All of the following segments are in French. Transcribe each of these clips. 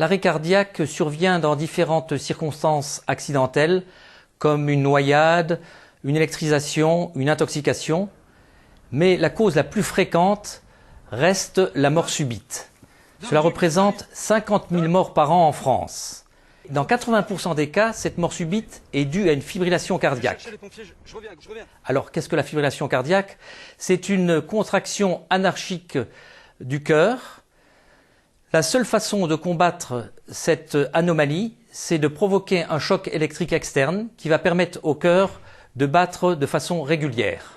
l'arrêt cardiaque survient dans différentes circonstances accidentelles, comme une noyade, une électrisation, une intoxication, mais la cause la plus fréquente reste la mort subite. Cela représente 50 000 morts par an en France. Dans 80% des cas, cette mort subite est due à une fibrillation cardiaque. Alors, qu'est-ce que la fibrillation cardiaque? C'est une contraction anarchique du cœur. La seule façon de combattre cette anomalie, c'est de provoquer un choc électrique externe qui va permettre au cœur de battre de façon régulière.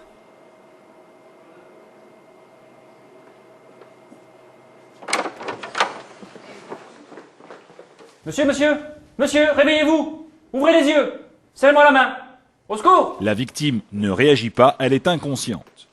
Monsieur, réveillez-vous! Ouvrez les yeux! Serrez-moi la main! Au secours! La victime ne réagit pas, elle est inconsciente.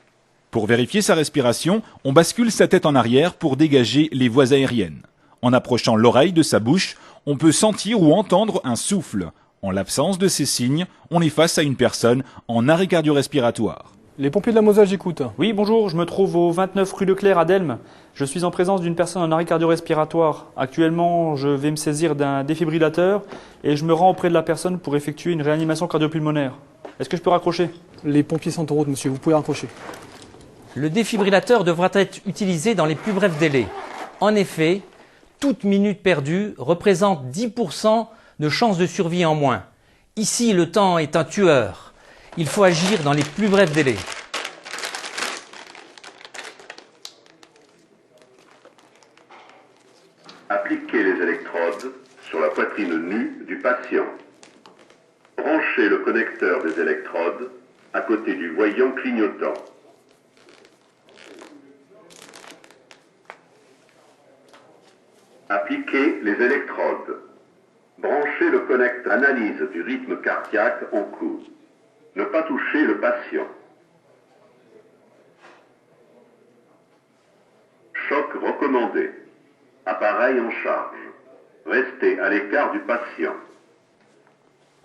Pour vérifier sa respiration, on bascule sa tête en arrière pour dégager les voies aériennes. En approchant l'oreille de sa bouche, on peut sentir ou entendre un souffle. En l'absence de ces signes, on est face à une personne en arrêt cardio-respiratoire. Les pompiers de la Moselle, j'écoute. Oui, bonjour, je me trouve au 29 rue Leclerc à Delme. Je suis en présence d'une personne en arrêt cardio-respiratoire. Actuellement, je vais me saisir d'un défibrillateur et je me rends auprès de la personne pour effectuer une réanimation cardiopulmonaire. Est-ce que je peux raccrocher? Les pompiers sont en route, monsieur, vous pouvez raccrocher. Le défibrillateur devra être utilisé dans les plus brefs délais. En effet, toute minute perdue représente 10% de chances de survie en moins. Ici, le temps est un tueur. Il faut agir dans les plus brefs délais. Appliquez les électrodes sur la poitrine nue du patient. Branchez le connecteur des électrodes à côté du voyant clignotant. Appliquez les électrodes. Branchez le connecteur. Analyse du rythme cardiaque en cours. Ne pas toucher le patient. Choc recommandé. Appareil en charge. Restez à l'écart du patient.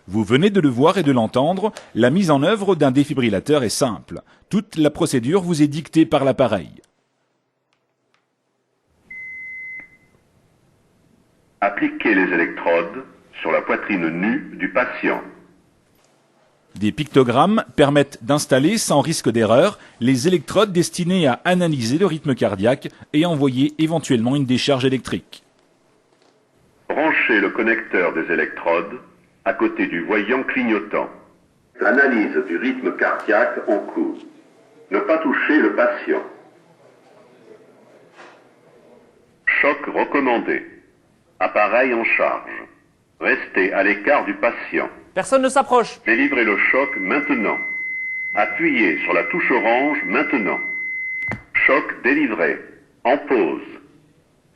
Vous venez de le voir et de l'entendre, la mise en œuvre d'un défibrillateur est simple. Toute la procédure vous est dictée par l'appareil. Appliquez les électrodes sur la poitrine nue du patient. Des pictogrammes permettent d'installer sans risque d'erreur les électrodes destinées à analyser le rythme cardiaque et envoyer éventuellement une décharge électrique. Branchez le connecteur des électrodes à côté du voyant clignotant. Analyse du rythme cardiaque en cours. Ne pas toucher le patient. Choc recommandé. Appareil en charge. Restez à l'écart du patient. Personne ne s'approche. Délivrez le choc maintenant. Appuyez sur la touche orange maintenant. Choc délivré. En pause.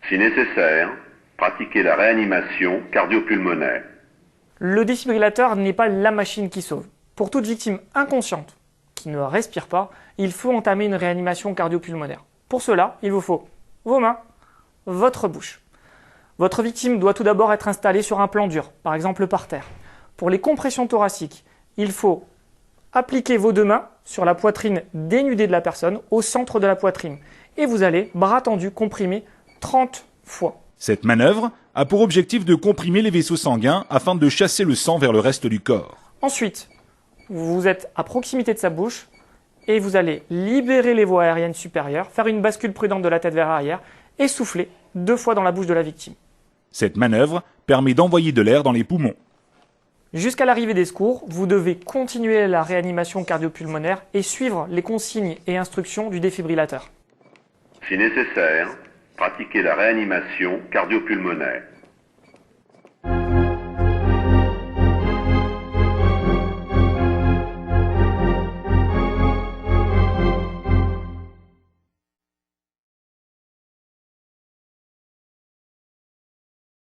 Si nécessaire, pratiquez la réanimation cardiopulmonaire. Le défibrillateur n'est pas la machine qui sauve. Pour toute victime inconsciente qui ne respire pas, il faut entamer une réanimation cardiopulmonaire. Pour cela, il vous faut vos mains, votre bouche. Votre victime doit tout d'abord être installée sur un plan dur, par exemple par terre. Pour les compressions thoraciques, il faut appliquer vos deux mains sur la poitrine dénudée de la personne, au centre de la poitrine. Et vous allez, bras tendus, comprimer 30 fois. Cette manœuvre a pour objectif de comprimer les vaisseaux sanguins afin de chasser le sang vers le reste du corps. Ensuite, vous êtes à proximité de sa bouche et vous allez libérer les voies aériennes supérieures, faire une bascule prudente de la tête vers l'arrière et souffler 2 fois dans la bouche de la victime. Cette manœuvre permet d'envoyer de l'air dans les poumons. Jusqu'à l'arrivée des secours, vous devez continuer la réanimation cardiopulmonaire et suivre les consignes et instructions du défibrillateur. Si nécessaire, pratiquez la réanimation cardiopulmonaire.